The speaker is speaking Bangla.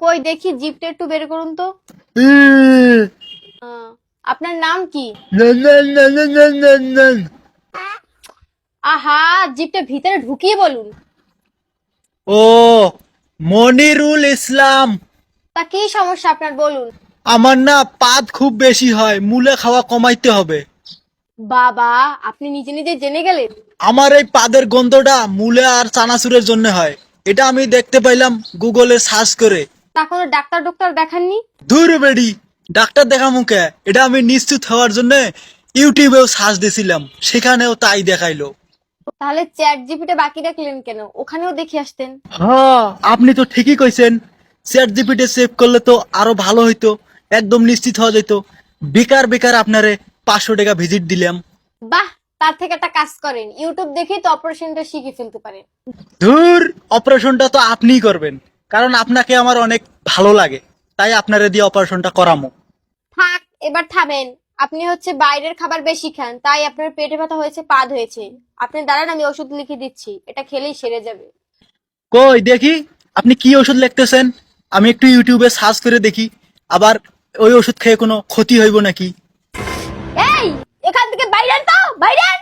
কই দেখি জিপটা একটু বের করুন তো। আপনার নাম কি? আহা, জিপটা ভিতরে ঢুকিয়ে বলুন। ও, মনিরুল ইসলাম। তা কি সমস্যা আপনার বলুন। আমার না পাদ খুব বেশি হয়, মূলে খাওয়া কমাইতে হবে। বাবা, আপনি নিজে নিজে জেনে গেলেন? আমার এই পাদের গন্ধটা মূলে আর চানাচুরের জন্য হয়। এটা আমি দেখতে পাইলাম গুগলে সার্চ করে। তা কোনো ডাক্তার ডক্টর দেখাননি? ধুর বেডি, ডাক্তার দেখা মুখে এটা আমি নিশ্চিত হওয়ার জন্য ইউটিউবেও সার্চ দিছিলাম, সেখানেও তাই দেখাইলো। তাহলে চ্যাট জিপিটা বাকি রাখলেন কেন? ওখানেও দেখে আসতেন। হ্যাঁ, আপনি তো ঠিকই কইছেন। চ্যাট জিপিটি সেভ করলে তো আরো ভালো হইতো, একদম নিশ্চিত হওয়া যেত। বেকার বেকার আপনারে 500 টাকা ভিজিট দিলাম। বাহ, তার থেকে একটা কাজ করেন, ইউটিউব দেখেই তো অপারেশনটা শিখে ফেলতে পারেন। ধুর, অপারেশনটা তো আপনিই করবেন, কারণ আপনাকে আমার অনেক ভালো লাগে, তাই আপনারে দিয়ে অপারেশনটা করামো। থাক, এবার থামেন। আপনি হচ্ছে বাইরের খাবার বেশি খান, তাই আপনার পেটে ব্যথা হয়েছে, পাদ হয়েছে। আপনি দাঁড়ান, আমি ওষুধ লিখে দিচ্ছি, এটা খেলেই সেরে যাবে। কই দেখি, আপনি কি ওষুধ লিখতেছেন? আমি একটু ইউটিউবে সার্চ করে দেখি, আবার ওই ওষুধ খেয়ে কোনো ক্ষতি হইব নাকি। এই, এখান থেকে বাইরে আন তো, বাইরে আন।